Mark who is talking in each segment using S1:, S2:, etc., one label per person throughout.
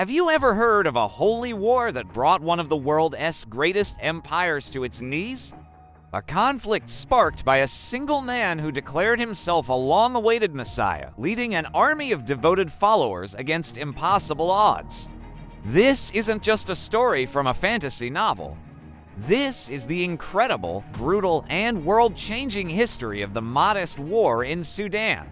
S1: Have you ever heard of a holy war that brought one of the world's greatest empires to its knees? A conflict sparked by a single man who declared himself a long-awaited messiah, leading an army of devoted followers against impossible odds. This isn't just a story from a fantasy novel. This is the incredible, brutal, and world-changing history of the Mahdist War in Sudan.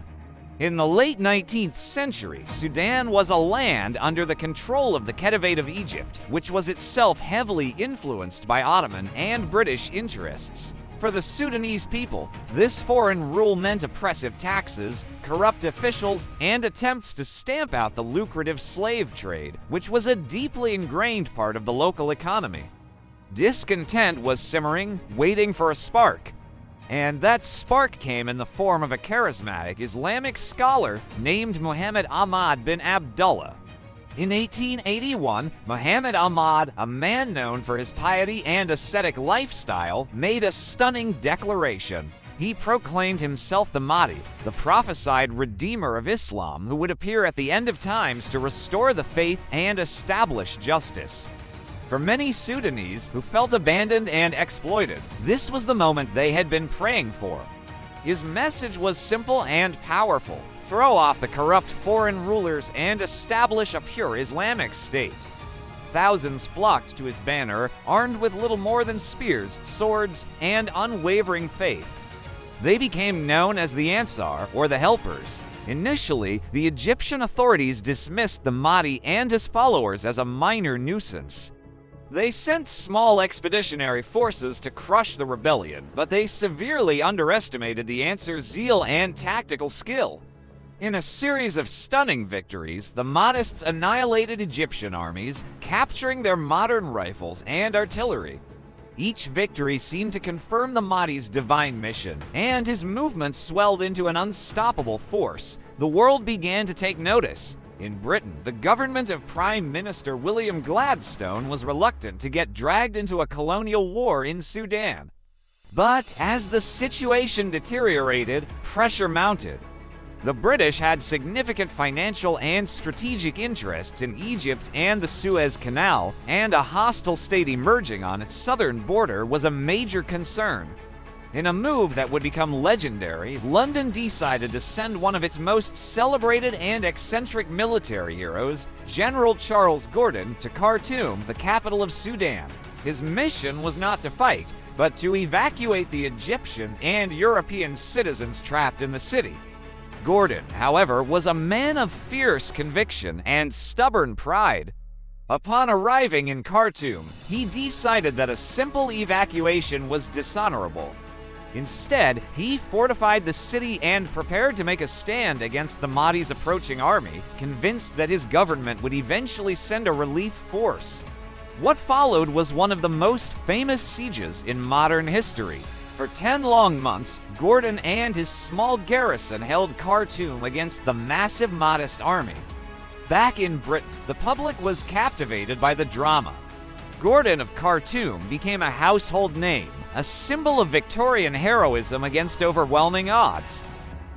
S1: In the late 19th century, Sudan was a land under the control of the Khedivate of Egypt, which was itself heavily influenced by Ottoman and British interests. For the Sudanese people, this foreign rule meant oppressive taxes, corrupt officials, and attempts to stamp out the lucrative slave trade, which was a deeply ingrained part of the local economy. Discontent was simmering, waiting for a spark. And that spark came in the form of a charismatic Islamic scholar named Muhammad Ahmad bin Abdullah. In 1881, Muhammad Ahmad, a man known for his piety and ascetic lifestyle, made a stunning declaration. He proclaimed himself the Mahdi, the prophesied redeemer of Islam who would appear at the end of times to restore the faith and establish justice. For many Sudanese who felt abandoned and exploited, this was the moment they had been praying for. His message was simple and powerful: throw off the corrupt foreign rulers and establish a pure Islamic state. Thousands flocked to his banner, armed with little more than spears, swords, and unwavering faith. They became known as the Ansar, or the Helpers. Initially, the Egyptian authorities dismissed the Mahdi and his followers as a minor nuisance. They sent small expeditionary forces to crush the rebellion, but they severely underestimated the Ansar's zeal and tactical skill. In a series of stunning victories, the Mahdists annihilated Egyptian armies, capturing their modern rifles and artillery. Each victory seemed to confirm the Mahdi's divine mission, and his movement swelled into an unstoppable force. The world began to take notice. In Britain, the government of Prime Minister William Gladstone was reluctant to get dragged into a colonial war in Sudan. But as the situation deteriorated, pressure mounted. The British had significant financial and strategic interests in Egypt and the Suez Canal, and a hostile state emerging on its southern border was a major concern. In a move that would become legendary, London decided to send one of its most celebrated and eccentric military heroes, General Charles Gordon, to Khartoum, the capital of Sudan. His mission was not to fight, but to evacuate the Egyptian and European citizens trapped in the city. Gordon, however, was a man of fierce conviction and stubborn pride. Upon arriving in Khartoum, he decided that a simple evacuation was dishonorable. Instead, he fortified the city and prepared to make a stand against the Mahdi's approaching army, convinced that his government would eventually send a relief force. What followed was one of the most famous sieges in modern history. For 10 long months, Gordon and his small garrison held Khartoum against the massive Mahdist army. Back in Britain, the public was captivated by the drama. Gordon of Khartoum became a household name, a symbol of Victorian heroism against overwhelming odds.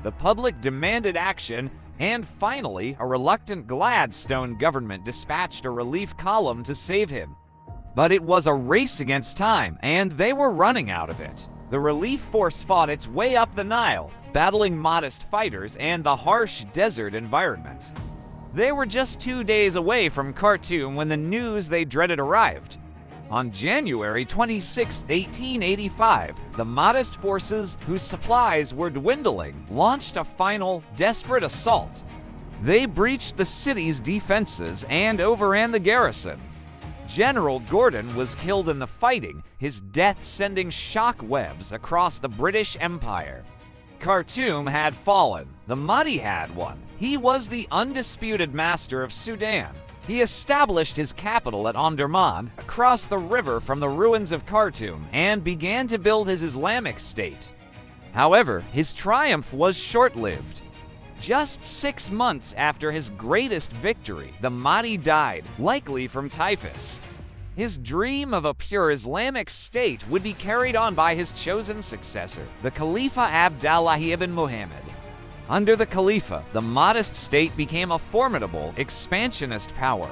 S1: The public demanded action, and finally, a reluctant Gladstone government dispatched a relief column to save him. But it was a race against time, and they were running out of it. The relief force fought its way up the Nile, battling Mahdist fighters and the harsh desert environment. They were just 2 days away from Khartoum when the news they dreaded arrived. On January 26, 1885, the Mahdist forces, whose supplies were dwindling, launched a final, desperate assault. They breached the city's defenses and overran the garrison. General Gordon was killed in the fighting, his death sending shock webs across the British Empire. Khartoum had fallen. The Mahdi had won. He was the undisputed master of Sudan. He established his capital at Omdurman, across the river from the ruins of Khartoum, and began to build his Islamic state. However, his triumph was short-lived. Just 6 months after his greatest victory, the Mahdi died, likely from typhus. His dream of a pure Islamic state would be carried on by his chosen successor, the Khalifa Abdallah ibn Muhammad. Under the Khalifa, the Mahdist state became a formidable, expansionist power.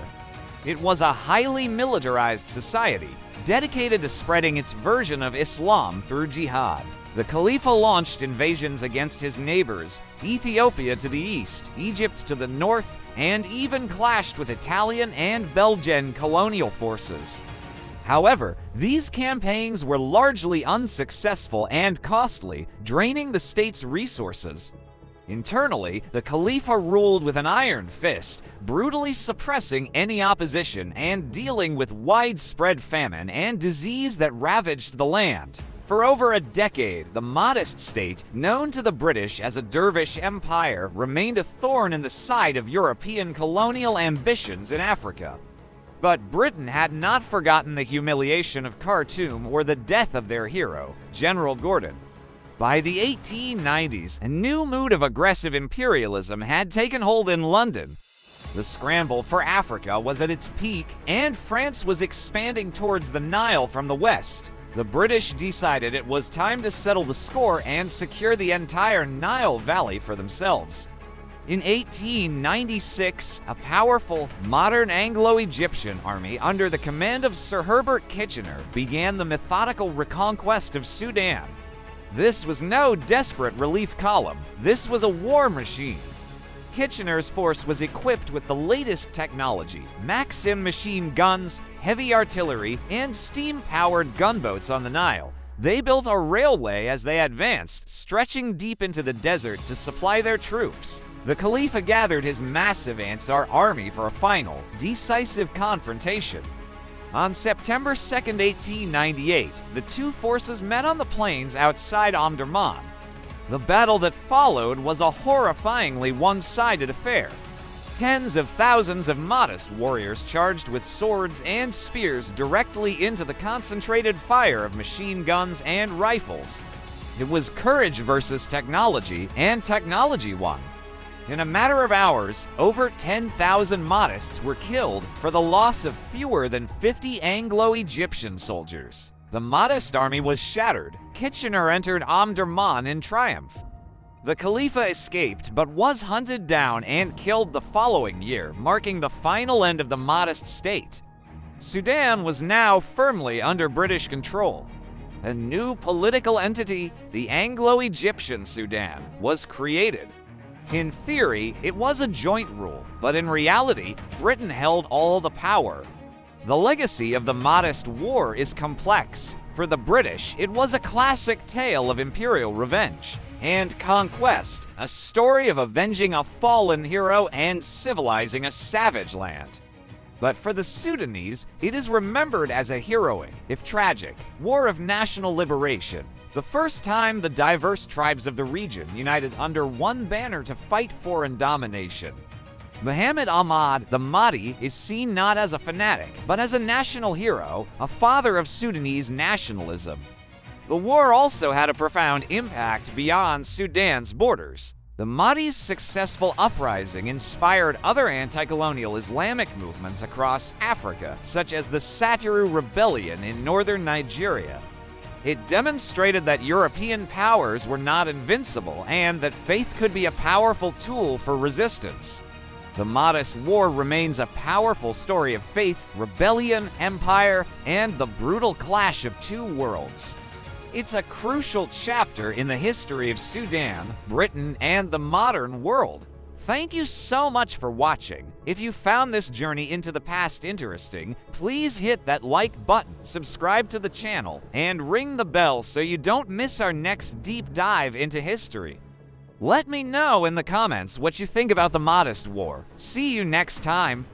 S1: It was a highly militarized society, dedicated to spreading its version of Islam through jihad. The Khalifa launched invasions against his neighbors, Ethiopia to the east, Egypt to the north, and even clashed with Italian and Belgian colonial forces. However, these campaigns were largely unsuccessful and costly, draining the state's resources. Internally, the Khalifa ruled with an iron fist, brutally suppressing any opposition and dealing with widespread famine and disease that ravaged the land. For over a decade, the Mahdist State, known to the British as a dervish empire, remained a thorn in the side of European colonial ambitions in Africa. But Britain had not forgotten the humiliation of Khartoum or the death of their hero, General Gordon. By the 1890s, a new mood of aggressive imperialism had taken hold in London. The scramble for Africa was at its peak, and France was expanding towards the Nile from the west. The British decided it was time to settle the score and secure the entire Nile Valley for themselves. In 1896, a powerful, modern Anglo-Egyptian army under the command of Sir Herbert Kitchener began the methodical reconquest of Sudan. This was no desperate relief column. This was a war machine. Kitchener's force was equipped with the latest technology, Maxim machine guns, heavy artillery, and steam-powered gunboats on the Nile. They built a railway as they advanced, stretching deep into the desert to supply their troops. The Khalifa gathered his massive Ansar army for a final, decisive confrontation. On September 2, 1898, the two forces met on the plains outside Omdurman. The battle that followed was a horrifyingly one-sided affair. Tens of thousands of Mahdist warriors charged with swords and spears directly into the concentrated fire of machine guns and rifles. It was courage versus technology, and technology won. In a matter of hours, over 10,000 Mahdists were killed for the loss of fewer than 50 Anglo-Egyptian soldiers. The Mahdist army was shattered. Kitchener entered Omdurman in triumph. The Khalifa escaped but was hunted down and killed the following year, marking the final end of the Mahdist State. Sudan was now firmly under British control. A new political entity, the Anglo-Egyptian Sudan, was created. In theory, it was a joint rule, but in reality, Britain held all the power. The legacy of the Mahdist War is complex. For the British, it was a classic tale of imperial revenge and conquest, a story of avenging a fallen hero and civilizing a savage land. But for the Sudanese, it is remembered as a heroic, if tragic, war of national liberation. The first time the diverse tribes of the region united under one banner to fight foreign domination. Muhammad Ahmad, the Mahdi, is seen not as a fanatic, but as a national hero, a father of Sudanese nationalism. The war also had a profound impact beyond Sudan's borders. The Mahdi's successful uprising inspired other anti-colonial Islamic movements across Africa, such as the Satiru Rebellion in northern Nigeria. It demonstrated that European powers were not invincible and that faith could be a powerful tool for resistance. The Mahdist War remains a powerful story of faith, rebellion, empire, and the brutal clash of two worlds. It's a crucial chapter in the history of Sudan, Britain, and the modern world. Thank you so much for watching. If you found this journey into the past interesting, please hit that like button, subscribe to the channel, and ring the bell so you don't miss our next deep dive into history. Let me know in the comments what you think about the Mahdist War. See you next time.